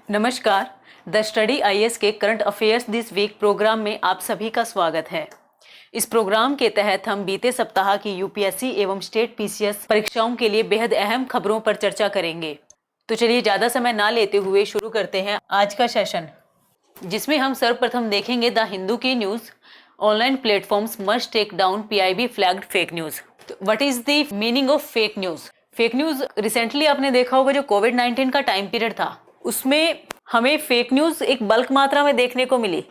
नमस्कार। The study IAS के current affairs this week programme में आप सभी का स्वागत है। इस प्रोग्राम के तहत हम बीते सप्ताह की यूपीएससी एवं स्टेट पीसीएस परीक्षाओं के लिए बेहद अहम खबरों पर चर्चा करेंगे। तो चलिए ज़्यादा समय ना लेते हुए शुरू करते हैं आज का सेशन, जिसमें हम सर्वप्रथम देखेंगे द हिंदू की news. Online platforms must take down PIB flagged fake news. What is the meaning of fake news? Fake news recently आपने देखा होगा, जो कोविड-19 का टाइम पीरियड था उसमें हमें फेक न्यूज़ एक बल्क मात्रा में देखने को मिली,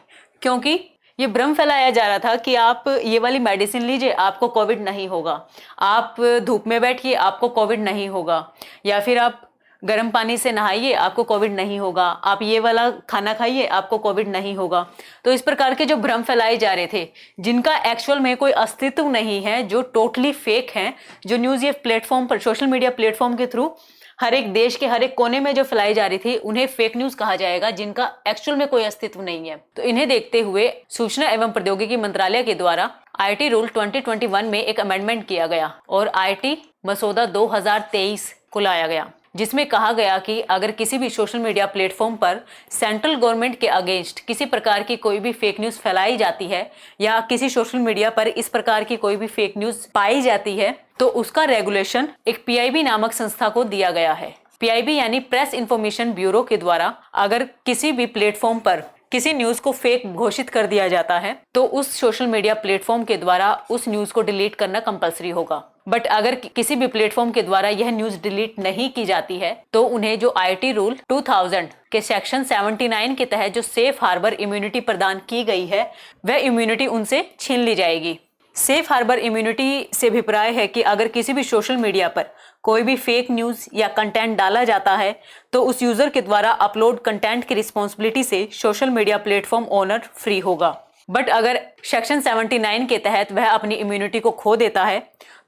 क्योंकि ये भ्रम फैलाया जा रहा था कि आप ये वाली मेडिसिन लीजिए, आपको कोविड नहीं होगा, आप धूप में बैठिए, आपको कोविड नहीं होगा, या फिर आप गर्म पानी से नहाइए, आपको कोविड नहीं होगा, आप ये वाला खाना खाइए, आपको कोविड नहीं होगा। तो इस प्रकार के जो भ्रम फैलाए जा रहे थे, जिनका एक्चुअल में कोई अस्तित्व नहीं है, जो टोटली फेक हैं, जो न्यूज़ ये प्लेटफॉर्म पर, सोशल मीडिया प्लेटफॉर्म के थ्रू हर एक देश के हर एक कोने में जो फैलाई जा रही थी, उन्हें फेक न्यूज़ कहा जाएगा, जिनका एक्चुअल में कोई अस्तित्व नहीं है। तो इन्हें देखते हुए सूचना एवं प्रौद्योगिकी मंत्रालय के द्वारा आईटी रूल 2021 में एक अमेंडमेंट किया गया और आईटी मसौदा 2023 को लाया गया, जिसमें कहा गया कि अगर किसी भी सोशल मीडिया प्लेटफॉर्म पर सेंट्रल गवर्नमेंट के अगेंस्ट किसी प्रकार की कोई भी फेक न्यूज़ फैलाई जाती है, या किसी सोशल मीडिया पर इस प्रकार की कोई भी फेक न्यूज़ पाई जाती है, तो उसका रेगुलेशन एक पीआईबी नामक संस्था को दिया गया है। पीआईबी यानी प्रेस इंफॉर्मेशन ब्यूरो के द्वारा अगर किसी भी प्लेटफॉर्म पर किसी न्यूज़ को फेक घोषित कर दिया जाता है, तो उस सोशल मीडिया प्लेटफॉर्म के द्वारा उस न्यूज़ को डिलीट करना कंपलसरी होगा। बट अगर किसी भी प्लेटफॉर्म के द्वारा यह न्यूज़ डिलीट नहीं की जाती है, तो उन्हें जो आईटी रूल 2000 के सेक्शन 79 के तहत जो सेफ हार्बर इम्यूनिटी प्रदान की गई है, वह इम्यूनिटी उनसे छीन ली जाएगी। सेफ हार्बर इम्यूनिटी से अभिप्राय है कि अगर किसी भी सोशल मीडिया पर कोई भी फेक न्यूज़ या कंटेंट डाला जाता है, तो उस यूज़र के द्वारा अपलोड कंटेंट की रिस्पॉन्सिबिलिटी से social media platform owner free होगा। बट अगर सेक्शन 79 के तहत वह अपनी इम्यूनिटी को खो देता है,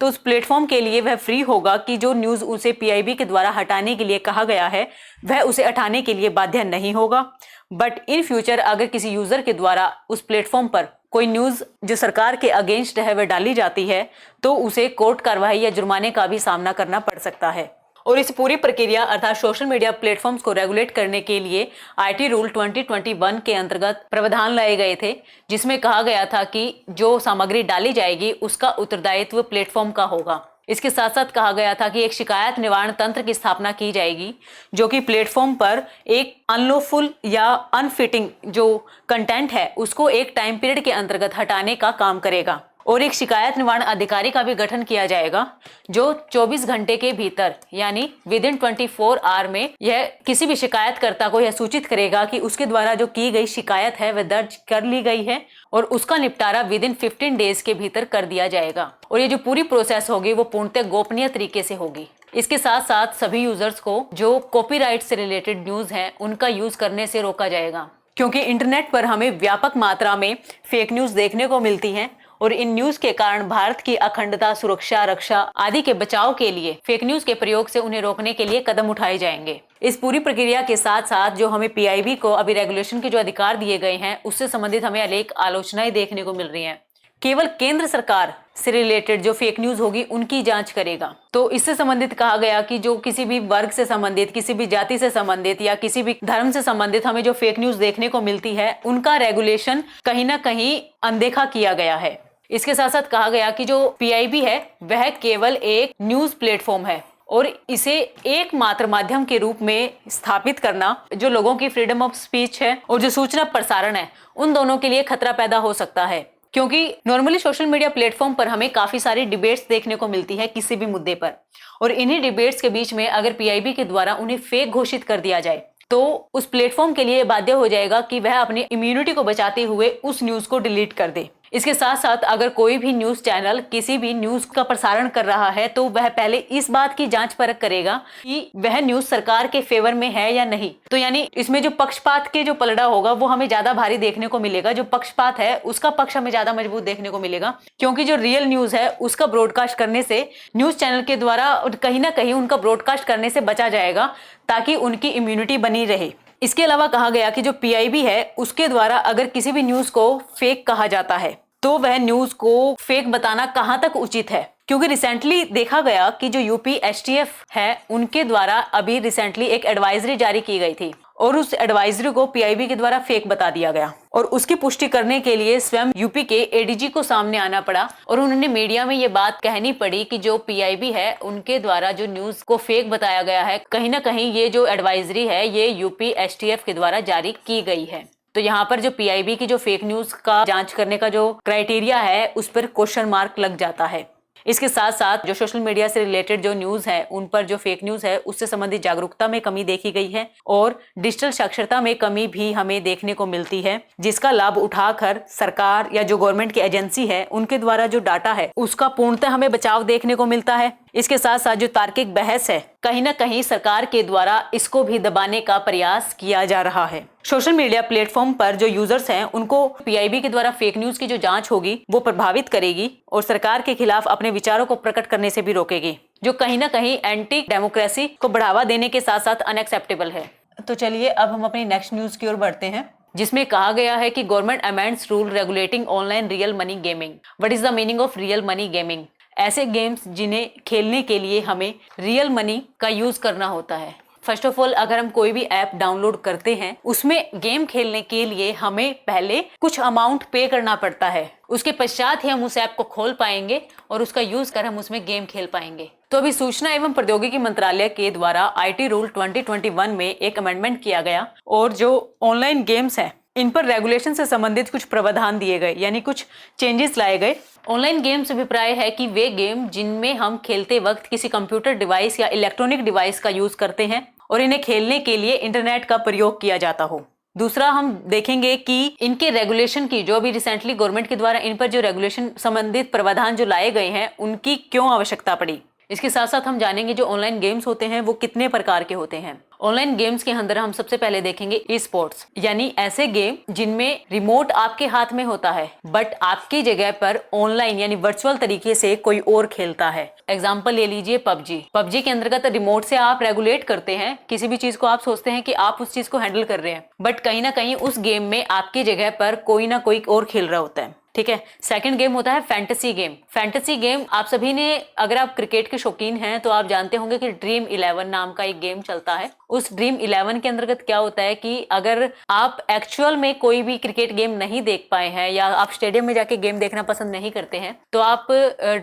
तो उस प्लेटफॉर्म के लिए वह फ्री होगा कि जो न्यूज़ उसे पीआईबी के द्वारा हटाने के लिए कहा गया है, वह उसे हटाने के लिए बाध्य नहीं होगा। बट इन फ्यूचर अगर किसी यूज़र के द्वारा उस प्लेटफॉर्म पर कोई न्यूज़ जो सरकार के अगेंस्ट है वह डाली जाती है, तो उसे कोर्ट कार्रवाई या जुर्माने का भी सामना करना पड़ सकता है। और इस पूरी प्रक्रिया अर्थात सोशल मीडिया प्लेटफॉर्म्स को रेगुलेट करने के लिए आईटी रूल 2021 के अंतर्गत प्रावधान लाए गए थे, जिसमें कहा गया था कि जो सामग्री डाली जाएगी उसका उत्तरदायित्व प्लेटफॉर्म का होगा। इसके साथ साथ कहा गया था कि एक शिकायत निवारण तंत्र की स्थापना की जाएगी, जो कि प्लेटफॉर्म पर एक अनलॉफुल या अनफिटिंग जो कंटेंट है उसको एक टाइम पीरियड के अंतर्गत हटाने का काम करेगा। और एक शिकायत निवारण अधिकारी का भी गठन किया जाएगा, जो 24 घंटे के भीतर यानी विद इन 24 आवर में यह किसी भी शिकायतकर्ता को यह सूचित करेगा कि उसके द्वारा जो की गई शिकायत है वह दर्ज कर ली गई है, और उसका निपटारा विद इन 15 डेज के भीतर कर दिया जाएगा। और ये जो पूरी प्रोसेस होगी वो पूर्णतः गोपनीय तरीके से होगी। इसके साथ साथ सभी यूजर्स को जो कॉपीराइट से रिलेटेड न्यूज़ हैं उनका यूज करने से रोका जाएगा, क्योंकि इंटरनेट पर हमें व्यापक मात्रा में फेक न्यूज़ देखने को मिलती हैं, और इन न्यूज के कारण भारत की अखंडता, सुरक्षा, रक्षा आदि के बचाव के लिए फेक न्यूज के प्रयोग से उन्हें रोकने के लिए कदम उठाए जाएंगे। इस पूरी प्रक्रिया के साथ साथ जो हमें पीआईबी को अभी रेगुलेशन के जो अधिकार दिए गए हैं, उससे संबंधित हमें अनेक आलोचनाएं देखने को मिल रही हैं। केवल केंद्र सरकार से रिलेटेड जो फेक न्यूज होगी उनकी जांच करेगा। तो इससे संबंधित कहा गया कि जो किसी भी वर्ग से संबंधित, किसी भी जाति से संबंधित या किसी भी धर्म से संबंधित हमें जो फेक न्यूज देखने को मिलती है, उनका रेगुलेशन कहीं ना कहीं अनदेखा किया गया है। इसके साथ साथ कहा गया कि जो पीआईबी है वह केवल एक न्यूज प्लेटफॉर्म है, और इसे एकमात्र माध्यम के रूप में स्थापित करना जो लोगों की फ्रीडम ऑफ स्पीच है और जो सूचना प्रसारण है, उन दोनों के लिए खतरा पैदा हो सकता है। क्योंकि नॉर्मली सोशल मीडिया प्लेटफॉर्म पर हमें काफी सारी डिबेट्स देखने को मिलती है किसी भी मुद्दे पर, और इन्हीं डिबेट्स के बीच में अगर पीआईबी के द्वारा उन्हें फेक घोषित कर दिया जाए, तो उस प्लेटफॉर्म के लिए बाध्य हो जाएगा कि वह अपनी इम्यूनिटी को बचाते हुए उस न्यूज को डिलीट कर दे। इसके साथ साथ अगर कोई भी न्यूज चैनल किसी भी न्यूज का प्रसारण कर रहा है, तो वह पहले इस बात की जांच परख करेगा कि वह न्यूज सरकार के फेवर में है या नहीं। तो यानी इसमें जो पक्षपात के जो पलड़ा होगा वो हमें ज्यादा भारी देखने को मिलेगा। जो पक्षपात है उसका पक्ष हमें ज्यादा मजबूत देखने को मिलेगा, क्योंकि जो रियल न्यूज है उसका ब्रॉडकास्ट करने से न्यूज चैनल के द्वारा कहीं ना कहीं उनका ब्रॉडकास्ट करने से बचा जाएगा, ताकि उनकी इम्यूनिटी बनी रहे। इसके अलावा कहा गया कि जो पीआईबी है उसके द्वारा अगर किसी भी न्यूज को फेक कहा जाता है, तो वह न्यूज को फेक बताना कहां तक उचित है। क्योंकि रिसेंटली देखा गया कि जो यूपी एसटीएफ है उनके द्वारा अभी रिसेंटली एक एडवाइजरी जारी की गई थी, और उस एडवाइजरी को पीआईबी के द्वारा फेक बता दिया गया और उसकी पुष्टि करने के लिए स्वयं यूपी के एडीजी को सामने आना पड़ा और उन्होंने मीडिया में ये बात कहनी पड़ी कि जो पीआईबी है उनके द्वारा जो न्यूज को फेक बताया गया है, कहीं ना कहीं ये जो एडवाइजरी है ये यूपी एसटीएफ के द्वारा जारी की गई है। तो यहाँ पर जो पीआईबी की जो फेक न्यूज का जांच करने का जो क्राइटेरिया है उस पर क्वेश्चन मार्क लग जाता है। इसके साथ साथ जो सोशल मीडिया से रिलेटेड जो न्यूज है उन पर जो फेक न्यूज है उससे संबंधित जागरूकता में कमी देखी गई है और डिजिटल साक्षरता में कमी भी हमें देखने को मिलती है, जिसका लाभ उठाकर सरकार या जो गवर्नमेंट की एजेंसी है उनके द्वारा जो डाटा है उसका पूर्णतः हमें बचाव देखने को मिलता है। इसके साथ साथ जो तार्किक बहस है कहीं ना कहीं सरकार के द्वारा इसको भी दबाने का प्रयास किया जा रहा है। सोशल मीडिया प्लेटफॉर्म पर जो यूजर्स हैं उनको पीआईबी के द्वारा फेक न्यूज की जो जांच होगी वो प्रभावित करेगी और सरकार के खिलाफ अपने विचारों को प्रकट करने से भी रोकेगी, जो कहीं ना कहीं एंटी डेमोक्रेसी को बढ़ावा देने के साथ साथ अनएक्सेप्टेबल है। तो चलिए अब हम अपनी नेक्स्ट न्यूज की ओर बढ़ते हैं, जिसमें कहा गया है कि government amends rule regulating online real money gaming. What is the meaning of real money gaming? ऐसे गेम्स जिन्हें खेलने के लिए हमें रियल मनी का यूज करना होता है। फर्स्ट ऑफ ऑल, अगर हम कोई भी ऐप डाउनलोड करते हैं उसमें गेम खेलने के लिए हमें पहले कुछ अमाउंट पे करना पड़ता है, उसके पश्चात ही हम उस ऐप को खोल पाएंगे और उसका यूज कर हम उसमें गेम खेल पाएंगे। तो अभी सूचना एवं प्रौद्योगिकी मंत्रालय के द्वारा आईटी रूल 2021 में एक अमेंडमेंट किया गया और जो ऑनलाइन गेम्स हैं इन पर रेगुलेशन से संबंधित कुछ प्रावधान दिए गए, यानी कुछ चेंजेस लाए गए। ऑनलाइन गेम्स अभिप्राय है कि वे गेम जिनमें हम खेलते वक्त किसी कंप्यूटर डिवाइस या इलेक्ट्रॉनिक डिवाइस का यूज करते हैं और इन्हें खेलने के लिए इंटरनेट का प्रयोग किया जाता हो। दूसरा, हम देखेंगे कि इनके रेगुलेशन की जो अभी रिसेंटली गवर्नमेंट के द्वारा इन पर जो रेगुलेशन संबंधित प्रावधान जो लाए गए हैं उनकी क्यों आवश्यकता पड़ी। इसके साथ साथ हम जानेंगे जो ऑनलाइन गेम्स होते हैं वो कितने प्रकार के होते हैं। ऑनलाइन गेम्स के अंदर हम सबसे पहले देखेंगे ई स्पोर्ट्स, यानी ऐसे गेम जिनमें रिमोट आपके हाथ में होता है बट आपकी जगह पर ऑनलाइन यानी वर्चुअल तरीके से कोई और खेलता है। एग्जाम्पल ले लीजिए पबजी के अंतर्गत रिमोट से आप रेगुलेट करते हैं किसी भी चीज को, आप सोचते हैं कि आप उस चीज को हैंडल कर रहे हैं बट कहीं ना कहीं उस गेम में आपकी जगह पर कोई ना कोई और खेल रहा होता है। ठीक है। सेकंड गेम होता है फैंटेसी गेम। फैंटेसी गेम आप सभी ने, अगर आप क्रिकेट के शौकीन हैं तो आप जानते होंगे कि ड्रीम 11 नाम का एक गेम चलता है। उस ड्रीम 11 के अंतर्गत क्या होता है कि अगर आप एक्चुअल में कोई भी क्रिकेट गेम नहीं देख पाए हैं या आप स्टेडियम में जाके गेम देखना पसंद नहीं करते हैं तो आप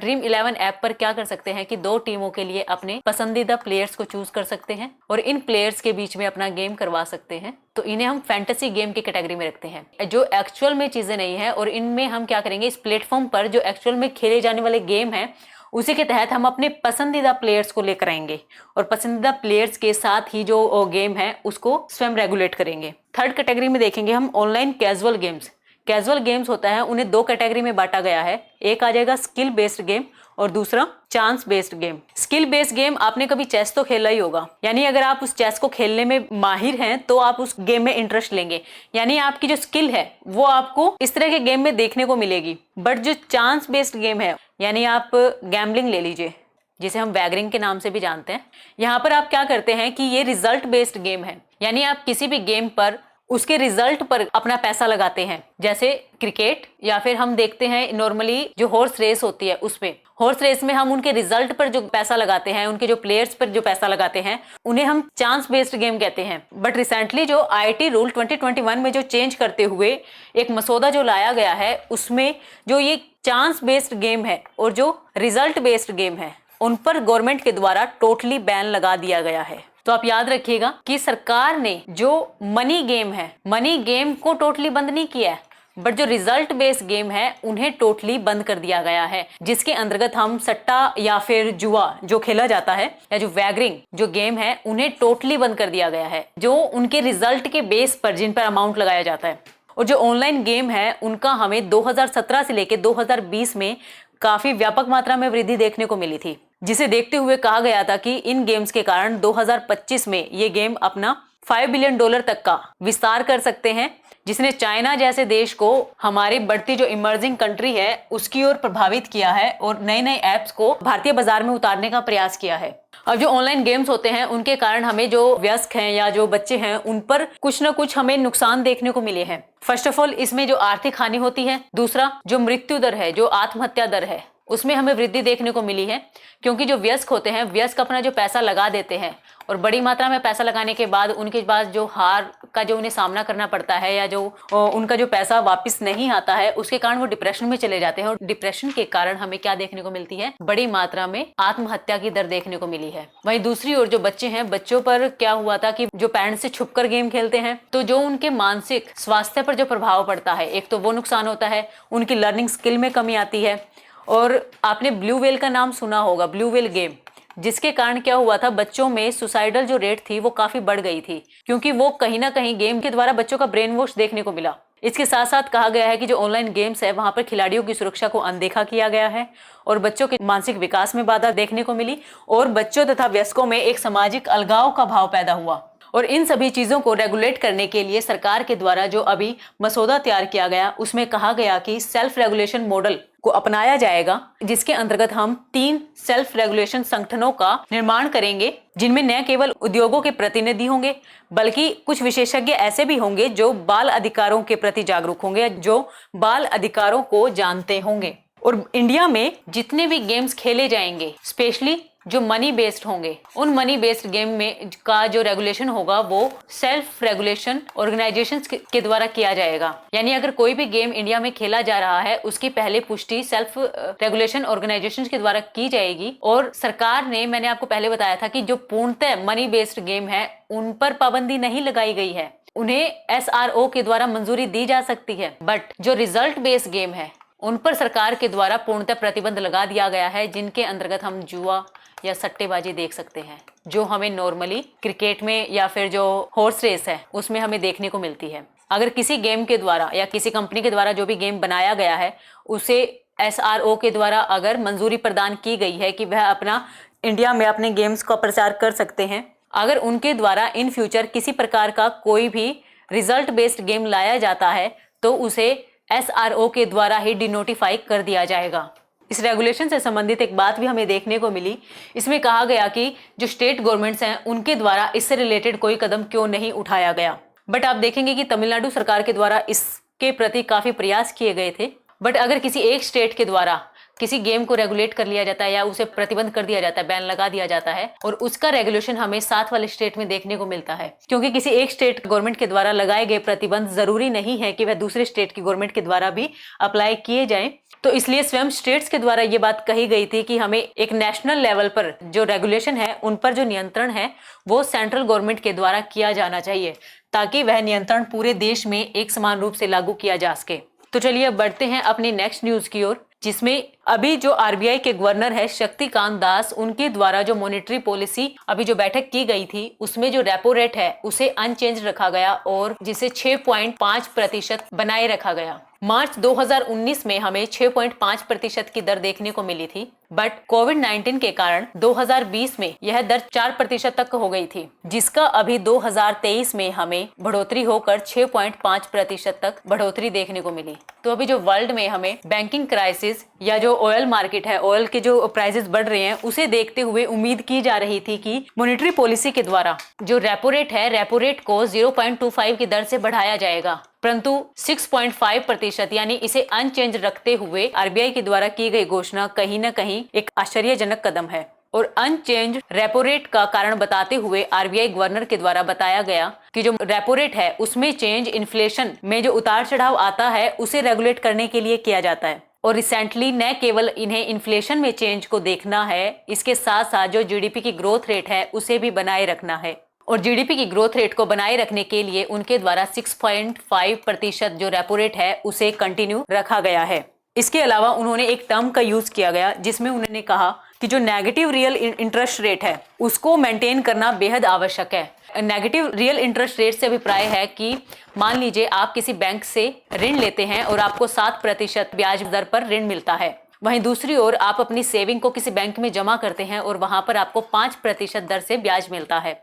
ड्रीम 11 ऐप पर क्या कर सकते हैं कि 2 टीमों के लिए अपने पसंदीदा प्लेयर्स को चूज कर सकते हैं और इन प्लेयर्स के बीच में अपना गेम करवा सकते हैं। तो इन्हें हम फैंटेसी गेम की कैटेगरी में रखते हैं, जो एक्चुअल में चीजें नहीं है। और इनमें हम क्या करेंगे, इस प्लेटफॉर्म पर जो एक्चुअल में खेले जाने वाले गेम है उसी के तहत हम अपने पसंदीदा प्लेयर्स को लेकर आएंगे और पसंदीदा प्लेयर्स के साथ ही जो गेम है उसको स्वयं रेगुलेट करेंगे। थर्ड कैटेगरी में देखेंगे हम online casual games. Casual games होता है, उन्हें 2 कैटेगरी में बांटा गया है। एक आ जाएगा स्किल बेस्ड गेम और दूसरा chance based game. Skill based game, आपने कभी चेस तो खेला ही होगा, यानी अगर आप उस चेस को खेलने में माहिर हैं तो आप उस गेम में इंटरेस्ट लेंगे, यानी आपकी जो स्किल है वो आपको इस तरह के गेम में देखने को मिलेगी। बट जो चांस बेस्ड गेम है, यानी आप गैम्बलिंग ले लीजिए जिसे हम वैगरिंग के नाम से भी जानते हैं, यहाँ पर आप क्या करते हैं कि ये रिजल्ट बेस्ड गेम है, यानी आप किसी भी गेम पर उसके रिजल्ट पर अपना पैसा लगाते हैं। जैसे क्रिकेट या फिर हम देखते हैं नॉर्मली जो हॉर्स रेस होती है, उसमें हॉर्स रेस में हम उनके रिजल्ट पर जो पैसा लगाते हैं, उनके जो प्लेयर्स पर जो पैसा लगाते हैं, उन्हें हम चांस बेस्ड गेम कहते हैं। बट रिसेंटली जो आईटी रूल 2021 में जो चेंज करते हुए एक मसौदा जो लाया गया है उसमें जो ये चांस बेस्ड गेम है और जो रिजल्ट बेस्ड गेम है उन पर गवर्नमेंट के द्वारा टोटली बैन लगा दिया गया है। तो आप याद रखिएगा कि सरकार ने जो मनी गेम है, मनी गेम को टोटली बंद नहीं किया है, बट जो रिजल्ट बेस्ड गेम है उन्हें टोटली बंद कर दिया गया है, जिसके अंतर्गत हम सट्टा या फिर जुआ जो खेला जाता है या जो वैगरिंग जो गेम है उन्हें टोटली बंद कर दिया गया है, जो उनके रिजल्ट के बेस पर जिन पर अमाउंट लगाया जाता है। और जो ऑनलाइन गेम है उनका हमें 2017 से लेकर 2020 में काफी व्यापक मात्रा में वृद्धि देखने को मिली थी, जिसे देखते हुए कहा गया था कि इन गेम्स के कारण 2025 में ये गेम अपना $5 बिलियन तक का विस्तार कर सकते हैं, जिसने चाइना जैसे देश को, हमारी बढ़ती जो इमर्जिंग कंट्री है उसकी ओर प्रभावित किया है और नए नए ऐप्स को भारतीय बाजार में उतारने का प्रयास किया है। अब जो ऑनलाइन गेम्स होते हैं उनके कारण हमें जो वयस्क हैं या जो बच्चे हैं उन पर कुछ ना कुछ हमें नुकसान देखने को मिले हैं। फर्स्ट ऑफ ऑल इसमें जो आर्थिक हानि होती है, दूसरा जो मृत्यु दर है, जो आत्महत्या दर है उसमें हमें वृद्धि देखने को मिली है, क्योंकि जो वयस्क होते हैं, वयस्क अपना जो पैसा लगा देते हैं और बड़ी मात्रा में पैसा लगाने के बाद उनके पास जो हार का जो उन्हें सामना करना पड़ता है या जो उनका जो पैसा वापस नहीं आता है, उसके कारण वो डिप्रेशन में चले जाते हैं। और डिप्रेशन के कारण हमें क्या देखने को मिलती है, बड़ी मात्रा में आत्महत्या की दर देखने को मिली है। वहीं दूसरी ओर जो बच्चे हैं, बच्चों पर क्या हुआ था कि जो पेरेंट्स से छुपकर गेम खेलते हैं, तो जो उनके मानसिक स्वास्थ्य पर जो प्रभाव पड़ता है, एक तो वो नुकसान होता है, उनकी लर्निंग स्किल में कमी आती है। और आपने ब्लू व्हेल का नाम सुना होगा, ब्लू व्हेल गेम, जिसके कारण क्या हुआ था, बच्चों में सुसाइडल जो रेट थी वो काफी बढ़ गई थी, क्योंकि वो कहीं ना कहीं गेम के द्वारा बच्चों का ब्रेन वॉश देखने को मिला। इसके साथ साथ कहा गया है कि जो ऑनलाइन गेम्स है वहां पर खिलाड़ियों की सुरक्षा को अनदेखा किया गया है और बच्चों के मानसिक विकास में बाधा देखने को मिली और बच्चों तथा वयस्कों में एक सामाजिक अलगाव का भाव पैदा हुआ। और इन सभी चीजों को रेगुलेट करने के लिए सरकार के द्वारा जो अभी मसौदा तैयार किया गया, उसमें कहा गया कि सेल्फ रेगुलेशन मॉडल को अपनाया जाएगा, जिसके अंतर्गत हम 3 सेल्फ रेगुलेशन संगठनों का निर्माण करेंगे, जिनमें न केवल उद्योगों के प्रतिनिधि होंगे बल्कि कुछ विशेषज्ञ ऐसे भी होंगे जो बाल अधिकारों के प्रति जागरूक होंगे, जो बाल अधिकारों को जानते होंगे। और इंडिया में जितने भी गेम्स खेले जाएंगे, स्पेशली जो मनी बेस्ड होंगे, उन मनी बेस्ड गेम में का जो रेगुलेशन होगा वो सेल्फ रेगुलेशन ऑर्गेनाइजेशंस के द्वारा किया जाएगा। यानी अगर कोई भी गेम इंडिया में खेला जा रहा है, उसकी पहले पुष्टि सेल्फ रेगुलेशन ऑर्गेनाइजेशंस के द्वारा की जाएगी। और सरकार ने, मैंने आपको पहले बताया था कि जो पूर्णतः मनी बेस्ड गेम है उन पर पाबंदी नहीं लगाई गई है, उन्हें SRO के द्वारा मंजूरी दी जा सकती है। बट जो रिजल्ट बेस्ड गेम है उन पर सरकार के द्वारा पूर्णतः प्रतिबंध लगा दिया गया है, जिनके अंतर्गत हम जुआ या सट्टेबाजी देख सकते हैं, जो हमें नॉर्मली क्रिकेट में या फिर जो हॉर्स रेस है उसमें हमें देखने को मिलती है। अगर किसी गेम के द्वारा या किसी कंपनी के द्वारा जो भी गेम बनाया गया है, उसे SRO के द्वारा अगर मंजूरी प्रदान की गई है कि वह अपना इंडिया में अपने गेम्स का प्रचार कर सकते हैं, अगर उनके द्वारा इन फ्यूचर किसी प्रकार का कोई भी रिजल्ट बेस्ड गेम लाया जाता है तो उसे SRO के द्वारा ही डिनोटिफाई कर दिया जाएगा। इस रेगुलेशन से संबंधित एक बात भी हमें देखने को मिली। इसमें कहा गया कि जो स्टेट गवर्नमेंट्स हैं उनके द्वारा इससे रिलेटेड कोई कदम क्यों नहीं उठाया गया। बट आप देखेंगे कि तमिलनाडु सरकार के द्वारा इसके प्रति काफी प्रयास किए गए थे। बट अगर किसी एक स्टेट के द्वारा किसी गेम को रेगुलेट कर लिया जाता है या उसे प्रतिबंध कर दिया जाता है, बैन लगा दिया जाता है, और उसका रेगुलेशन हमें साथ वाले स्टेट में देखने को मिलता है, क्योंकि किसी एक स्टेट गवर्नमेंट के द्वारा लगाए गए प्रतिबंध जरूरी नहीं है कि वह दूसरे स्टेट की गवर्नमेंट के द्वारा भी अप्लाई किए जाएं। तो इसलिए स्वयं स्टेट्स के द्वारा ये बात कही गई थी कि हमें एक नेशनल लेवल पर जो रेगुलेशन है, उन पर जो नियंत्रण है वो सेंट्रल गवर्नमेंट के द्वारा किया जाना चाहिए, ताकि वह नियंत्रण पूरे देश में एक समान रूप से लागू किया जा सके। तो चलिए अब बढ़ते हैं अपनी नेक्स्ट न्यूज की ओर, जिसमें अभी जो RBI के गवर्नर है शक्तिकांत दास, उनके द्वारा जो मॉनेटरी पॉलिसी अभी जो बैठक की गई थी, उसमें जो रेपो रेट है उसे अनचेंज रखा गया और जिसे 6.5% बनाए रखा गया। मार्च 2019 में हमें 6.5% की दर देखने को मिली थी, बट कोविड-19 के कारण 2020 में यह दर 4% तक हो गई थी, जिसका अभी 2023 में हमें बढ़ोतरी होकर 6.5% तक बढ़ोतरी देखने को मिली। तो अभी जो वर्ल्ड में हमें बैंकिंग क्राइसिस या जो ऑयल मार्केट है, ऑयल के जो प्राइसेस बढ़ रहे हैं, उसे देखते हुए उम्मीद की जा रही थी कि मॉनेटरी पॉलिसी के द्वारा जो रेपो रेट है, रेपो रेट को 0.25 की दर से बढ़ाया जाएगा, परंतु 6.5% यानी इसे अनचेंज रखते हुए RBI के द्वारा की गई घोषणा कहीं न कहीं एक आश्चर्यजनक कदम है। और अनचेंज रेपो रेट का कारण बताते हुए RBI गवर्नर के द्वारा बताया गया कि जो रेपो रेट है उसमें चेंज इन्फ्लेशन में जो उतार चढ़ाव आता है उसे रेगुलेट करने के लिए किया जाता है। और रिसेंटली न केवल इन्हें इन्फ्लेशन में चेंज को देखना है, इसके साथ साथ जो GDP की ग्रोथ रेट है उसे भी बनाए रखना है। और GDP की ग्रोथ रेट को बनाए रखने के लिए उनके द्वारा 6.5% जो रेपो रेट है उसे कंटिन्यू रखा गया है। इसके अलावा उन्होंने एक टर्म का यूज किया गया जिसमें उन्होंने कहा कि जो नेगेटिव रियल इंटरेस्ट रेट है उसको मेंटेन करना बेहद आवश्यक है। नेगेटिव रियल इंटरेस्ट रेट से अभिप्राय है कि मान लीजिए आप किसी बैंक से ऋण लेते हैं और आपको 7% ब्याज दर पर ऋण मिलता है, वहीं दूसरी ओर आप अपनी सेविंग को किसी बैंक में जमा करते हैं और वहां पर आपको 5% दर से ब्याज मिलता है।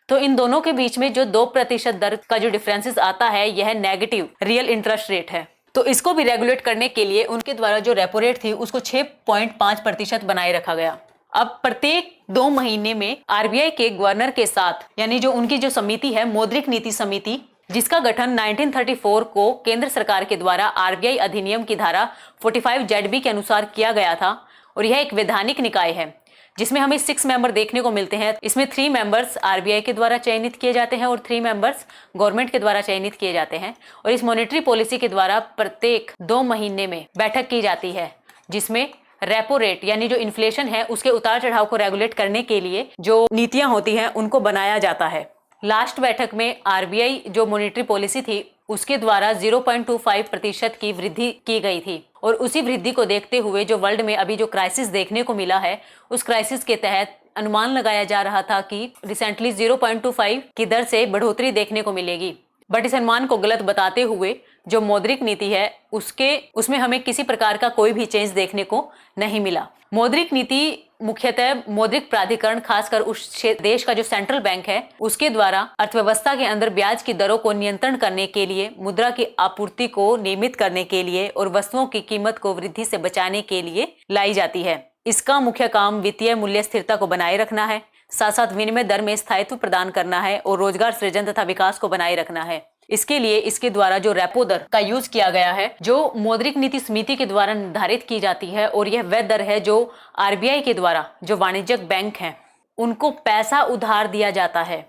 तो इन दोनों के बीच में जो 2% दर का जो डिफरेंसेस आता है, यह नेगेटिव रियल इंटरेस्ट रेट है। तो इसको भी रेगुलेट करने के लिए उनके द्वारा जो रेपो रेट थी उसको 6.5% बनाए रखा गया। अब प्रत्येक 2 महीने में RBI के गवर्नर के साथ, यानी जो उनकी जो समिति है, मौद्रिक नीति समिति, जिसका गठन 1934 को केंद्र सरकार के द्वारा RBI अधिनियम की धारा 45 ZB के अनुसार किया गया था, और यह एक वैधानिक निकाय है जिसमें हमें 6 मेंबर देखने को मिलते हैं। इसमें 3 मेंबर्स आरबीआई के द्वारा चयनित किए जाते हैं और 3 मेंबर्स गवर्नमेंट के द्वारा चयनित किए जाते हैं। और इस मॉनेटरी पॉलिसी के द्वारा प्रत्येक 2 महीने में बैठक की जाती है, जिसमें रेपो रेट यानी जो इन्फ्लेशन है उसके उतार चढ़ाव को रेगुलेट करने के लिए जो नीतियां होती हैं उनको बनाया जाता है। लास्ट बैठक में आरबीआई जो मॉनेटरी पॉलिसी थी उसके द्वारा 0.25% की वृद्धि की गई थी और उसी वृद्धि को देखते हुए जो वर्ल्ड में अभी जो क्राइसिस देखने को मिला है उस क्राइसिस के तहत अनुमान लगाया जा रहा था कि रिसेंटली 0.25 की दर से बढ़ोतरी देखने को मिलेगी। बट इस अनुमान को गलत बताते हुए जो मौद्रिक नीति है उसमें हमें किसी प्रकार का कोई भी चेंज देखने को नहीं मिला। मौद्रिक नीति मुख्यतः मौद्रिक प्राधिकरण खासकर उस देश का जो सेंट्रल बैंक है उसके द्वारा अर्थव्यवस्था के अंदर ब्याज की दरों को नियंत्रण करने के लिए, मुद्रा की आपूर्ति को नियमित करने के लिए और वस्तुओं की कीमत को वृद्धि से बचाने के लिए लाई जाती है। इसका मुख्य काम वित्तीय मूल्य स्थिरता को बनाए रखना है, साथ साथ विनिमय दर में स्थायित्व प्रदान करना है और रोजगार सृजन तथा विकास को बनाए रखना है। इसके लिए इसके द्वारा जो रेपो दर का यूज किया गया है जो मौद्रिक नीति समिति के द्वारा निर्धारित की जाती है और यह वह दर है जो आरबीआई के द्वारा जो वाणिज्यिक बैंक हैं उनको पैसा उधार दिया जाता है।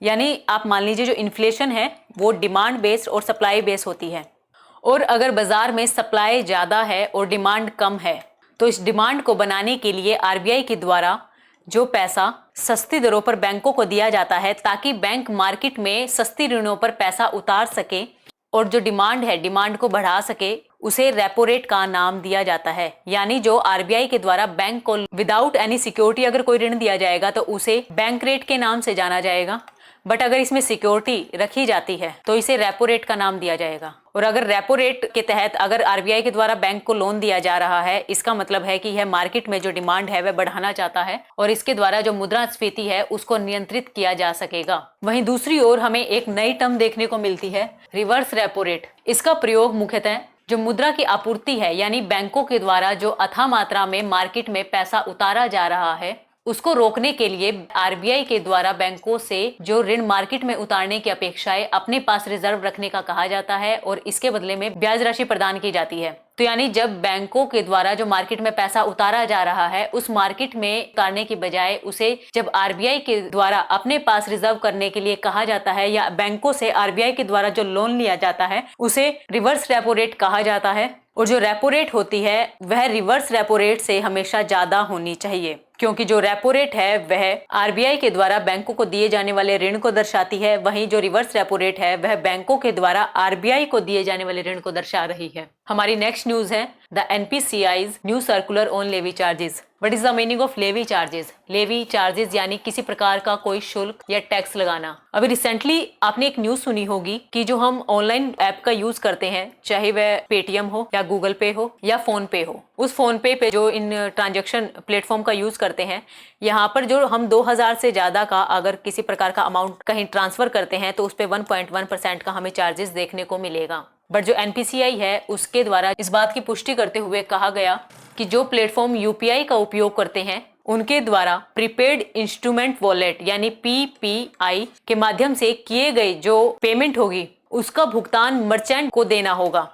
यानी आप मान लीजिए जो इन्फ्लेशन है वो डिमांड बेस्ड और सप्लाई बेस्ड होती है और अगर बाजार में सप्लाई ज्यादा है और डिमांड कम है तो इस डिमांड को बनाने के लिए आरबीआई के द्वारा जो पैसा सस्ती दरों पर बैंकों को दिया जाता है ताकि बैंक मार्केट में सस्ती ऋणों पर पैसा उतार सके और जो डिमांड है डिमांड को बढ़ा सके, उसे रेपो रेट का नाम दिया जाता है। यानी जो आरबीआई के द्वारा बैंक को विदाउट एनी सिक्योरिटी अगर कोई ऋण दिया जाएगा तो उसे बैंक रेट के नाम से जाना जाएगा, बट अगर इसमें सिक्योरिटी रखी जाती है तो इसे रेपो रेट का नाम दिया जाएगा। और अगर रेपो रेट के तहत अगर आरबीआई के द्वारा बैंक को लोन दिया जा रहा है, इसका मतलब है कि यह मार्केट में जो डिमांड है वह बढ़ाना चाहता है और इसके द्वारा जो मुद्रास्फीति है उसको नियंत्रित किया जा सकेगा। वहीं दूसरी ओर हमें एक नई टर्म देखने को मिलती है, रिवर्स रेपो रेट। इसका प्रयोग मुख्यतः जो मुद्रा की आपूर्ति है यानी बैंकों के द्वारा जो अथाह मात्रा में मार्केट में पैसा उतारा जा रहा है उसको रोकने के लिए आरबीआई के द्वारा बैंकों से जो ऋण मार्केट में उतारने की अपेक्षाएं अपने पास रिजर्व रखने का कहा जाता है और इसके बदले में ब्याज राशि प्रदान की जाती है। तो यानी जब बैंकों के द्वारा जो मार्केट में पैसा उतारा जा रहा है उस मार्केट में उतारने की बजाय उसे जब आरबीआई के द्वारा अपने पास रिजर्व करने के लिए कहा जाता है या बैंकों से आरबीआई के द्वारा जो लोन लिया जाता है उसे रिवर्स रेपो रेट कहा जाता है। और जो रेपो रेट होती है वह रिवर्स रेपो रेट से हमेशा ज्यादा होनी चाहिए, क्योंकि जो रेपो रेट है वह आरबीआई के द्वारा बैंकों को दिए जाने वाले ऋण को दर्शाती है, वहीं जो रिवर्स रेपो रेट है वह बैंकों के द्वारा आरबीआई को दिए जाने वाले ऋण को दर्शा रही है। हमारी नेक्स्ट न्यूज है the NPCI's new circular on levy charges. What is the meaning of levy charges? Levy charges यानी किसी प्रकार का कोई शुल्क या टैक्स लगाना। अभी रिसेंटली आपने एक न्यूज सुनी होगी कि जो हम ऑनलाइन ऐप का यूज करते हैं, चाहे वह पेटीएम हो या गूगल पे हो या फोन पे हो, उस फोन पे जो इन ट्रांजैक्शन प्लेटफॉर्म का यूज करते हैं, यहाँ पर जो हम 2000 से ज्यादा का अगर किसी प्रकार का अमाउंट कहीं ट्रांसफर करते हैं तो उस पे 1.1% का हमें चार्जेस देखने को मिलेगा। बट जो एनपीसीआई है उसके द्वारा इस बात की पुष्टि करते हुए कहा गया कि जो प्लेटफॉर्म यूपीआई का उपयोग करते हैं उनके द्वारा प्रीपेड इंस्ट्रूमेंट वॉलेट यानी पीपीआई के माध्यम से किए गए जो पेमेंट होगी उसका भुगतान मर्चेंट को देना होगा।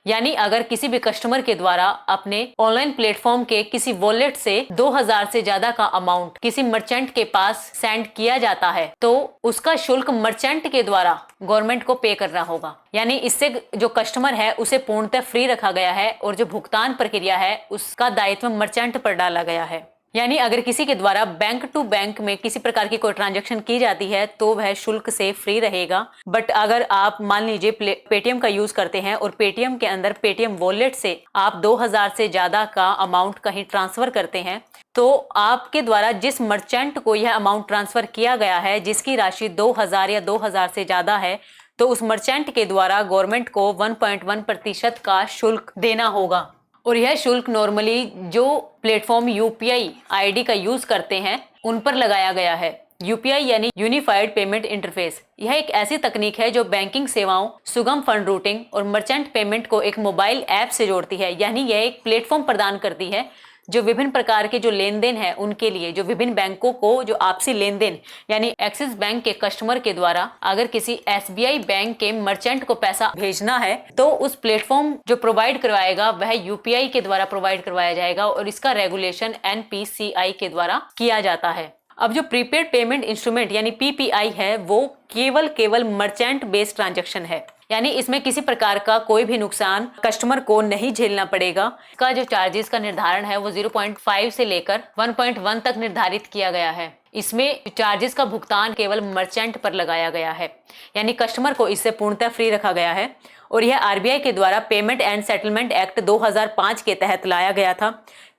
यानी अगर किसी भी कस्टमर के द्वारा अपने ऑनलाइन प्लेटफॉर्म के किसी वॉलेट से 2000 से ज्यादा का अमाउंट किसी मर्चेंट के पास सेंड किया जाता है तो उसका शुल्क मर्चेंट के द्वारा गवर्नमेंट को पे करना होगा। यानी इससे जो कस्टमर है उसे पूर्णतः फ्री रखा गया है और जो भुगतान प्रक्रिया है उसका दायित्व मर्चेंट पर डाला गया है। यानी अगर किसी के द्वारा बैंक टू बैंक में किसी प्रकार की कोई ट्रांजैक्शन की जाती है तो वह शुल्क से फ्री रहेगा। बट अगर आप मान लीजिए पेटीएम का यूज करते हैं और पेटीएम के अंदर पेटीएम वॉलेट से आप 2000 से ज्यादा का अमाउंट कहीं ट्रांसफर करते हैं तो आपके द्वारा जिस मर्चेंट को यह अमाउंट ट्रांसफर किया गया है जिसकी राशि 2000 या 2000 से ज्यादा है तो उस मर्चेंट के द्वारा गवर्नमेंट को 1.1% का शुल्क देना होगा। और यह शुल्क नॉर्मली जो प्लेटफॉर्म यूपीआई आईडी का यूज करते हैं उन पर लगाया गया है। यूपीआई यानी यूनिफाइड पेमेंट इंटरफेस, यह एक ऐसी तकनीक है जो बैंकिंग सेवाओं, सुगम फंड रूटिंग और मर्चेंट पेमेंट को एक मोबाइल ऐप से जोड़ती है। यानी यह एक प्लेटफॉर्म प्रदान करती है जो विभिन्न प्रकार के जो लेन देन है उनके लिए, जो विभिन्न बैंकों को जो आपसी लेन देन यानी एक्सिस बैंक के कस्टमर के द्वारा अगर किसी SBI बैंक के मर्चेंट को पैसा भेजना है तो उस प्लेटफॉर्म जो प्रोवाइड करवाएगा वह UPI के द्वारा प्रोवाइड करवाया जाएगा और इसका रेगुलेशन NPCI के द्वारा किया जाता है। अब जो प्रीपेड पेमेंट इंस्ट्रूमेंट यानी PPI है वो केवल मर्चेंट बेस्ड ट्रांजैक्शन है, यानी इसमें किसी प्रकार का कोई भी नुकसान कस्टमर को नहीं झेलना पड़ेगा। इसका जो चार्जेस का निर्धारण है वो 0.5 से लेकर 1.1 तक निर्धारित किया गया है। इसमें चार्जेस का भुगतान केवल मर्चेंट पर लगाया गया है, यानी कस्टमर को इससे पूर्णतः फ्री रखा गया है। और यह RBI के द्वारा पेमेंट एंड सेटलमेंट एक्ट 2005 के तहत लाया गया था,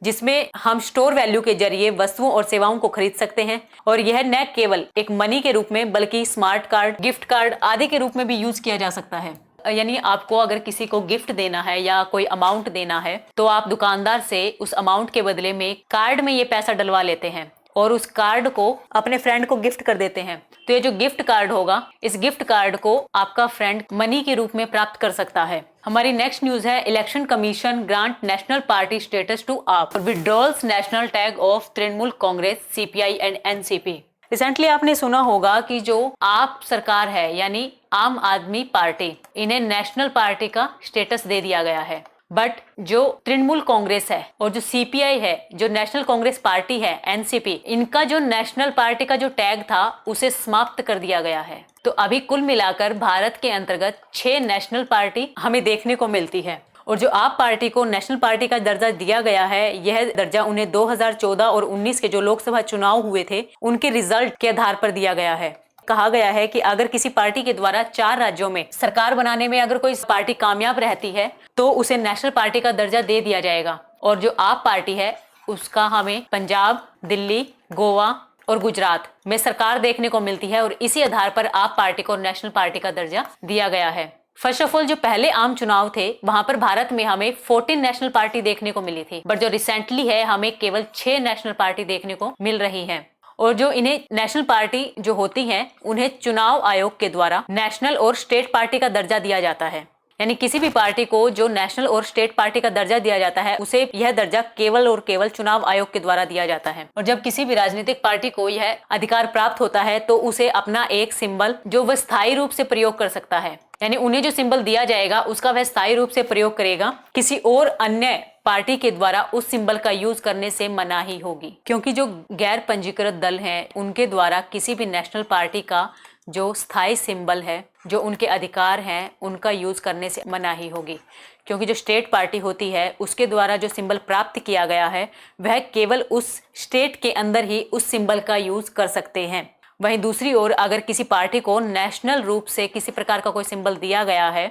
जिसमें हम स्टोर वैल्यू के जरिए वस्तुओं और सेवाओं को खरीद सकते हैं। और यह न केवल एक मनी के रूप में बल्कि स्मार्ट कार्ड, गिफ्ट कार्ड आदि के रूप में भी यूज किया जा सकता है। यानी आपको अगर किसी को गिफ्ट देना है या कोई अमाउंट देना है तो आप दुकानदार से उस अमाउंट के बदले में कार्ड में ये पैसा डलवा लेते हैं और उस कार्ड को अपने फ्रेंड को गिफ्ट कर देते हैं। तो ये जो गिफ्ट कार्ड होगा, इस गिफ्ट कार्ड को आपका फ्रेंड मनी के रूप में प्राप्त कर सकता है। हमारी नेक्स्ट न्यूज है, election commission grant national party status to AAP withdrawals national tag of Trinamool Congress, CPI and NCP। Recently आपने सुना होगा कि जो आप सरकार है यानी आम आदमी पार्टी, इन्हें नेशनल पार्टी का स्टेटस दे दिया गया है। बट जो तृणमूल कांग्रेस है और जो CPI है, जो नेशनल कांग्रेस पार्टी है, NCP, इनका जो नेशनल पार्टी का जो टैग था उसे समाप्त कर दिया गया है। तो अभी कुल मिलाकर भारत के अंतर्गत 6 नेशनल पार्टी हमें देखने को मिलती है। और जो आप पार्टी को नेशनल पार्टी का दर्जा दिया गया है, यह दर्जा उन्हें 2014 और 19 के जो लोकसभा चुनाव हुए थे उनके रिजल्ट के आधार पर दिया गया है। कहा गया है कि अगर किसी पार्टी के द्वारा 4 राज्यों में सरकार बनाने में अगर कोई पार्टी कामयाब रहती है तो उसे नेशनल पार्टी का दर्जा दे दिया जाएगा। और जो आप पार्टी है उसका हमें पंजाब, दिल्ली, गोवा और गुजरात में सरकार देखने को मिलती है और इसी आधार पर आप पार्टी को नेशनल पार्टी का दर्जा दिया गया है। फर्स्ट ऑफ ऑल, जो पहले आम चुनाव थे वहां पर भारत में हमें 14 नेशनल पार्टी देखने को मिली थी, बट जो रिसेंटली है हमें केवल 6 नेशनल पार्टी देखने को मिल रही है। और जो इन्हें नेशनल पार्टी जो होती हैं उन्हें चुनाव आयोग के द्वारा नेशनल और स्टेट पार्टी का दर्जा दिया जाता है। यानी किसी भी पार्टी को जो नेशनल और स्टेट पार्टी का दर्जा दिया जाता है उसे यह दर्जा केवल और केवल चुनाव आयोग के द्वारा दिया जाता है। और जब किसी भी राजनीतिक पार्टी को यह अधिकार प्राप्त होता है तो उसे अपना एक सिंबल जो वह स्थायी रूप से प्रयोग कर सकता है, यानी उन्हें जो सिंबल दिया जाएगा उसका वह स्थायी रूप से प्रयोग करेगा। किसी और अन्य पार्टी के द्वारा उस सिंबल का यूज करने से मनाही होगी, क्योंकि जो गैर पंजीकृत दल हैं उनके द्वारा किसी भी नेशनल पार्टी का जो स्थायी सिंबल है, जो उनके अधिकार हैं, उनका यूज करने से मनाही होगी। क्योंकि जो स्टेट पार्टी होती है उसके द्वारा जो सिंबल प्राप्त किया गया है वह केवल उस स्टेट के अंदर ही उस सिंबल का यूज कर सकते हैं। वहीं दूसरी ओर अगर किसी पार्टी को नेशनल रूप से किसी प्रकार का कोई सिंबल दिया गया है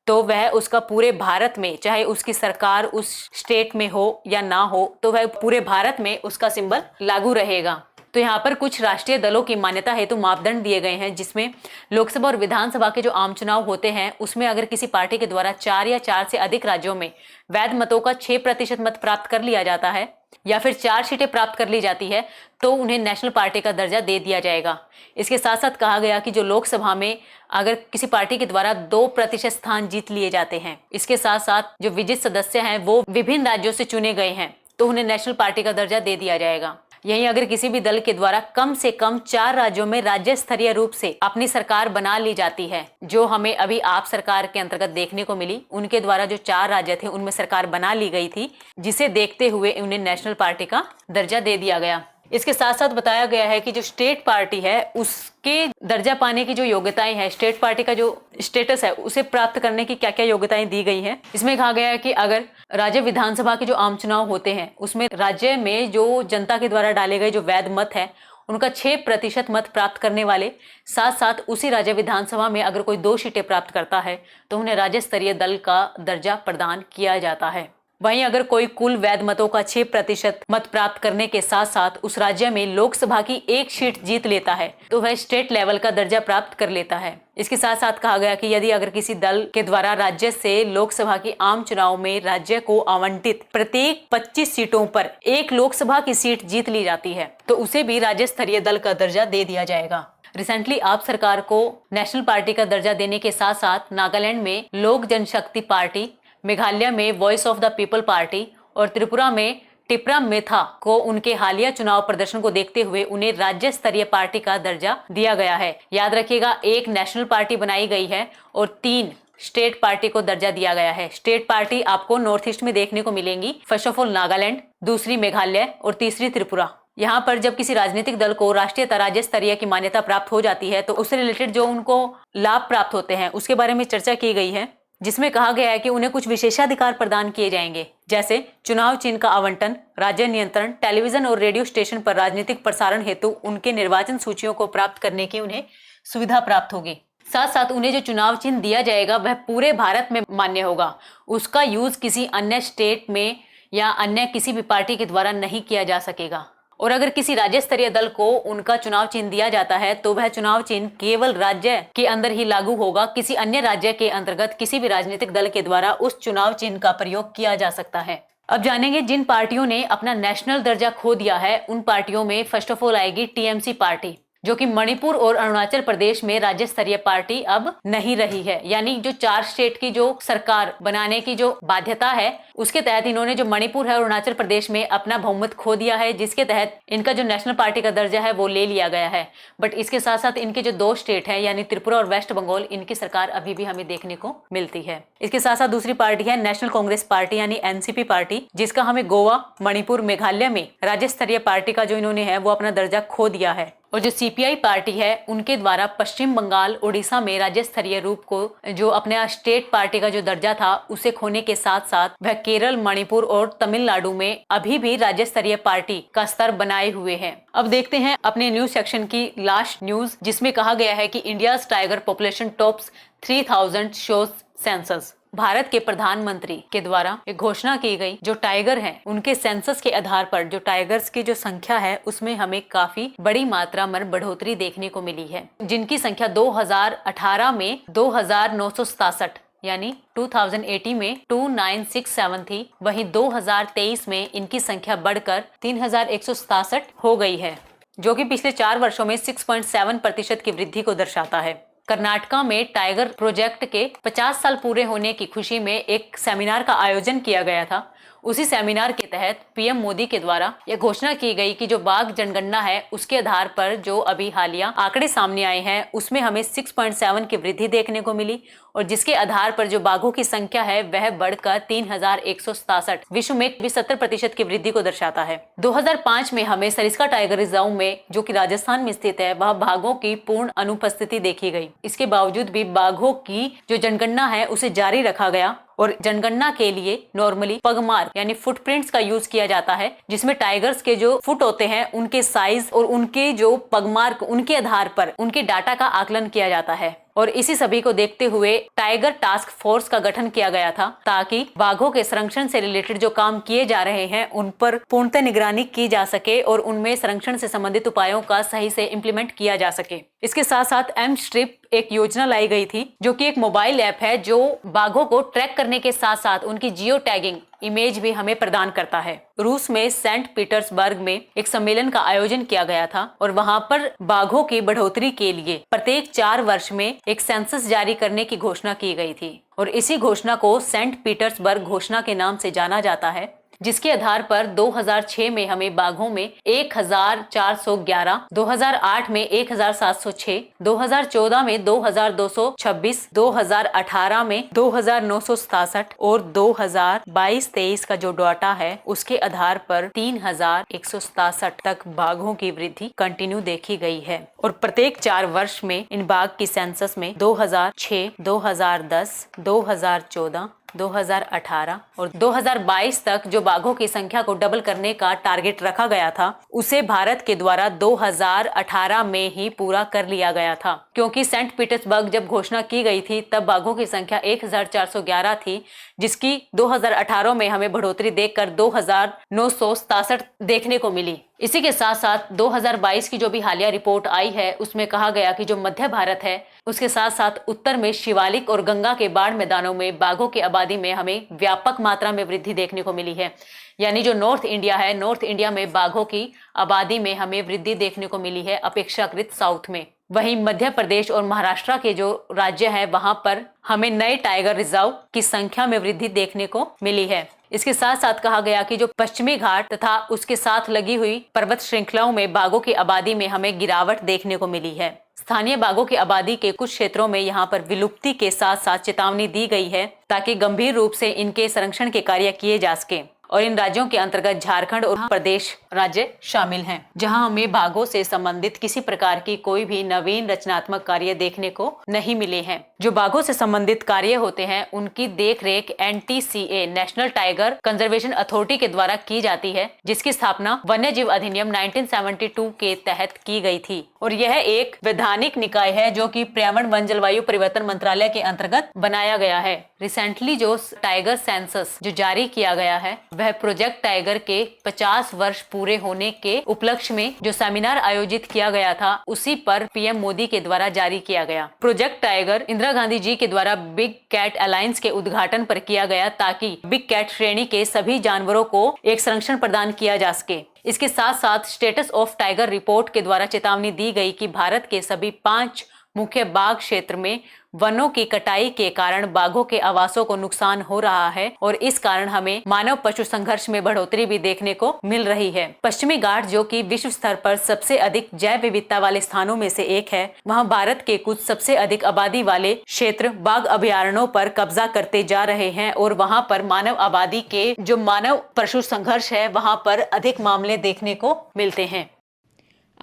तो वह उसका पूरे भारत में, चाहे उसकी सरकार उस स्टेट में हो या ना हो, तो वह पूरे भारत में उसका सिंबल लागू रहेगा। तो यहाँ पर कुछ राष्ट्रीय दलों की मान्यता हेतु मापदंड दिए गए हैं, जिसमें लोकसभा और विधानसभा के जो आम चुनाव होते हैं उसमें अगर किसी पार्टी के द्वारा 4 या 4 से अधिक राज्यों में वैध मतों का 6% मत प्राप्त कर लिया जाता है या फिर 4 सीटें प्राप्त कर ली जाती है तो उन्हें नेशनल पार्टी का दर्जा दे दिया जाएगा। इसके साथ साथ कहा गया कि जो लोकसभा में अगर किसी पार्टी के द्वारा 2% स्थान जीत लिए जाते हैं, इसके साथ साथ जो विजित सदस्य हैं वो विभिन्न राज्यों से चुने गए हैं तो उन्हें नेशनल पार्टी का दर्जा दे दिया जाएगा। यहीं अगर किसी भी दल के द्वारा कम से कम 4 राज्यों में राज्य स्तरीय रूप से अपनी सरकार बना ली जाती है, जो हमें अभी आप सरकार के अंतर्गत देखने को मिली, उनके द्वारा जो 4 राज्य थे उनमें सरकार बना ली गई थी, जिसे देखते हुए उन्हें नेशनल पार्टी का दर्जा दे दिया गया। इसके साथ साथ बताया गया है कि जो स्टेट पार्टी है उसके दर्जा पाने की जो योग्यताएं हैं, स्टेट पार्टी का जो स्टेटस है उसे प्राप्त करने की क्या क्या योग्यताएं दी गई हैं। इसमें कहा गया है कि अगर राज्य विधानसभा के जो आम चुनाव होते हैं उसमें राज्य में जो जनता के द्वारा डाले गए जो वैध मत है उनका 6% मत प्राप्त करने वाले, साथ साथ उसी राज्य विधानसभा में अगर कोई 2 सीटें प्राप्त करता है तो उन्हें राज्य स्तरीय दल का दर्जा प्रदान किया जाता है। वहीं अगर कोई कुल वैध मतों का 6% मत प्राप्त करने के साथ साथ उस राज्य में लोकसभा की 1 सीट जीत लेता है तो वह स्टेट लेवल का दर्जा प्राप्त कर लेता है। इसके साथ साथ कहा गया कि यदि अगर किसी दल के द्वारा राज्य से लोकसभा की आम चुनाव में राज्य को आवंटित प्रत्येक 25 सीटों पर 1 लोकसभा की सीट जीत ली जाती है तो उसे भी राज्य स्तरीय दल का दर्जा दे दिया जाएगा। रिसेंटली आप सरकार को नेशनल पार्टी का दर्जा देने के साथ साथ नागालैंड में लोक जनशक्ति पार्टी, मेघालय में voice of the people party और त्रिपुरा में टिपरा मेथा को उनके हालिया चुनाव प्रदर्शन को देखते हुए उन्हें राज्य स्तरीय पार्टी का दर्जा दिया गया है। याद रखिएगा, 1 नेशनल पार्टी बनाई गई है और 3 स्टेट पार्टी को दर्जा दिया गया है। स्टेट पार्टी आपको नॉर्थ ईस्ट में देखने को मिलेंगी। फर्स्ट ऑफ ऑल नागालैंड, दूसरी मेघालय और तीसरी त्रिपुरा। यहाँ पर जब किसी राजनीतिक दल को राष्ट्रीय राज्य स्तरीय की मान्यता प्राप्त हो जाती है तो उससे रिलेटेड जो उनको लाभ प्राप्त होते हैं उसके बारे में चर्चा की गई है, जिसमें कहा गया है कि उन्हें कुछ विशेषाधिकार प्रदान किए जाएंगे, जैसे चुनाव चिन्ह का आवंटन, राज्य नियंत्रण, टेलीविजन और रेडियो स्टेशन पर राजनीतिक प्रसारण हेतु उनके निर्वाचन सूचियों को प्राप्त करने की उन्हें सुविधा प्राप्त होगी। साथ साथ उन्हें जो चुनाव चिन्ह दिया जाएगा वह पूरे भारत में मान्य होगा। उसका यूज किसी अन्य स्टेट में या अन्य किसी भी पार्टी के द्वारा नहीं किया जा सकेगा। और अगर किसी राज्य स्तरीय दल को उनका चुनाव चिन्ह दिया जाता है तो वह चुनाव चिन्ह केवल राज्य के अंदर ही लागू होगा। किसी अन्य राज्य के अंतर्गत किसी भी राजनीतिक दल के द्वारा उस चुनाव चिन्ह का प्रयोग किया जा सकता है। अब जानेंगे जिन पार्टियों ने अपना नेशनल दर्जा खो दिया है उन पार्टियों में फर्स्ट ऑफ ऑल आएगी टीएमसी पार्टी, जो कि मणिपुर और अरुणाचल प्रदेश में राज्य स्तरीय पार्टी अब नहीं रही है। यानी जो 4 स्टेट की जो सरकार बनाने की जो बाध्यता है उसके तहत इन्होंने जो मणिपुर है और अरुणाचल प्रदेश में अपना बहुमत खो दिया है, जिसके तहत इनका जो नेशनल पार्टी का दर्जा है वो ले लिया गया है। बट इसके साथ साथ इनके जो 2 स्टेट है यानी त्रिपुरा और वेस्ट बंगाल, इनकी सरकार अभी भी हमें देखने को मिलती है। इसके साथ साथ दूसरी पार्टी है नेशनल कांग्रेस पार्टी यानी एनसीपी पार्टी, जिसका हमें गोवा, मणिपुर, मेघालय में राज्य स्तरीय पार्टी का जो इन्होंने है वो अपना दर्जा खो दिया है। और जो सीपीआई पार्टी है उनके द्वारा पश्चिम बंगाल, उड़ीसा में राज्य स्तरीय रूप को जो अपने स्टेट पार्टी का जो दर्जा था उसे खोने के साथ साथ वह केरल, मणिपुर और तमिलनाडु में अभी भी राज्य स्तरीय पार्टी का स्तर बनाए हुए हैं। अब देखते हैं अपने न्यूज सेक्शन की लास्ट न्यूज, जिसमें कहा गया है कि India tiger population tops 3000 shows census. Bharat के प्रधानमंत्री के द्वारा एक घोषणा की गई, जो टाइगर हैं उनके सेंसस के आधार पर जो टाइगर्स की जो संख्या है उसमें हमें काफी बड़ी मात्रा में बढ़ोतरी देखने को मिली है, जिनकी संख्या 2018 में 2967 यानी 2018 में 2967 थी, वहीं 2023 में इनकी संख्या बढ़कर 3167 हो गई है, जो कि पिछले 4 वर्षों में 6.7% की वृद्धि को दर्शाता है। कर्नाटका में टाइगर प्रोजेक्ट के 50 साल पूरे होने की खुशी में एक सेमिनार का आयोजन किया गया था। उसी सेमिनार के तहत पीएम मोदी के द्वारा यह घोषणा की गई कि जो बाघ जनगणना है उसके आधार पर जो अभी हालिया आंकड़े सामने आए हैं उसमें हमें 6.7 की वृद्धि देखने को मिली, और जिसके आधार पर जो बाघों की संख्या है वह बढ़कर 3167 विश्व में 70% की वृद्धि को दर्शाता है। 2005 में हमें सरिस्का टाइगर रिजर्व में, जो कि राजस्थान में स्थित है, वह बाघों की पूर्ण अनुपस्थिति देखी गई। इसके बावजूद भी बाघों की जो जनगणना है उसे जारी रखा गया, और जनगणना के लिए नॉर्मली पगमार्क यानी फुटप्रिंट्स का यूज किया जाता है, जिसमें टाइगर्स के जो फुट होते हैं उनके साइज और उनके जो पगमार्क उनके आधार पर उनके डाटा का आकलन किया जाता है। और इसी सभी को देखते हुए टाइगर टास्क फोर्स का गठन किया गया था, ताकि बाघों के संरक्षण से रिलेटेड जो काम किए जा रहे हैं उन पर पूर्णतः निगरानी की जा सके और उनमें संरक्षण से संबंधित उपायों का सही से इम्प्लीमेंट किया जा सके। इसके साथ साथ एम स्ट्रिप एक योजना लाई गई थी, जो कि एक मोबाइल ऐप है जो बाघों को ट्रैक करने के साथ साथ उनकी जियो टैगिंग इमेज भी हमें प्रदान करता है। रूस में सेंट पीटर्सबर्ग में एक सम्मेलन का आयोजन किया गया था, और वहां पर बाघों की बढ़ोतरी के लिए प्रत्येक 4 वर्ष में एक सेंसस जारी करने की घोषणा की गई थी, और इसी घोषणा को सेंट पीटर्सबर्ग घोषणा के नाम से जाना जाता है, जिसके आधार पर 2006 में हमें बाघों में 1411, 2008 में 1706, 2014 में 2226, 2018 में 2967 और 2022-23 का जो डाटा है उसके आधार पर 3167 तक बाघों की वृद्धि कंटिन्यू देखी गई है। और प्रत्येक 4 वर्ष में इन बाघ की सेंसस में 2006, 2010, 2014, 2018 और 2022 तक जो बाघों की संख्या को डबल करने का टारगेट रखा गया था, उसे भारत के द्वारा 2018 में ही पूरा कर लिया गया था, क्योंकि सेंट पीटर्सबर्ग जब घोषणा की गई थी तब बाघों की संख्या 1411 थी, जिसकी 2018 में हमें बढ़ोतरी देखकर 2967 देखने को मिली। इसी के साथ साथ 2022 की जो भी हालिया रिपोर्ट आई है उसमें कहा गया कि जो मध्य भारत है उसके साथ साथ उत्तर में शिवालिक और गंगा के बाढ़ मैदानों में बाघों की आबादी में हमें व्यापक मात्रा में वृद्धि देखने को मिली है। यानी जो नॉर्थ इंडिया है, नॉर्थ इंडिया में बाघों की आबादी में हमें वृद्धि देखने को मिली है अपेक्षाकृत साउथ में। वहीं मध्य प्रदेश और महाराष्ट्र के जो राज्य है वहां पर हमें नए टाइगर रिजर्व की संख्या में वृद्धि देखने को मिली है। इसके साथ साथ कहा गया कि जो पश्चिमी घाट तथा उसके साथ लगी हुई पर्वत श्रृंखलाओं में बाघों की आबादी में हमें गिरावट देखने को मिली है। स्थानीय बाघों की आबादी के कुछ क्षेत्रों में यहाँ पर विलुप्ति के साथ साथ चेतावनी दी गई है ताकि गंभीर रूप से इनके संरक्षण के कार्य किए जा सके। और इन राज्यों के अंतर्गत झारखंड और प्रदेश राज्य शामिल हैं, जहां हमें बाघों से संबंधित किसी प्रकार की कोई भी नवीन रचनात्मक कार्य देखने को नहीं मिले हैं। जो बाघों से संबंधित कार्य होते हैं उनकी देखरेख NTCA national tiger conservation authority के द्वारा की जाती है, जिसकी स्थापना वन्य जीव अधिनियम 1972 के तहत की गई थी। और यह एक वैधानिक निकाय है जो कि पर्यावरण वन जलवायु परिवर्तन मंत्रालय के अंतर्गत बनाया गया है। रिसेंटली जो टाइगर सेंसस जो जारी किया गया है वह प्रोजेक्ट टाइगर के 50 वर्ष पूरे होने के उपलक्ष्य में जो सेमिनार आयोजित किया गया था उसी पर PM मोदी के द्वारा जारी किया गया। प्रोजेक्ट टाइगर इंदिरा गांधी जी के द्वारा बिग कैट अलायंस के उद्घाटन पर किया गया ताकि बिग कैट श्रेणी के सभी जानवरों को एक संरक्षण प्रदान किया जा सके। इसके साथ साथ स्टेटस ऑफ टाइगर रिपोर्ट के द्वारा चेतावनी दी गई कि भारत के सभी 5 मुख्य बाघ क्षेत्र में वनों की कटाई के कारण बाघों के आवासों को नुकसान हो रहा है और इस कारण हमें मानव पशु संघर्ष में बढ़ोतरी भी देखने को मिल रही है। पश्चिमी घाट जो कि विश्व स्तर पर सबसे अधिक जैव विविधता वाले स्थानों में से एक है, वहां भारत के कुछ सबसे अधिक आबादी वाले क्षेत्र बाघ अभयारण्यों पर कब्जा करते जा रहे हैं और वहां पर मानव आबादी के जो मानव पशु संघर्ष है वहां पर अधिक मामले देखने को मिलते हैं।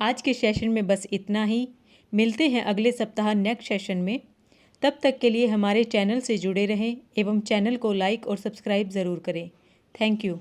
आज के सेशन में बस इतना ही। मिलते हैं अगले सप्ताह नेक्स्ट सेशन में। तब तक के लिए हमारे चैनल से जुड़े रहें एवं चैनल को लाइक और सब्सक्राइब ज़रूर करें। Thank you.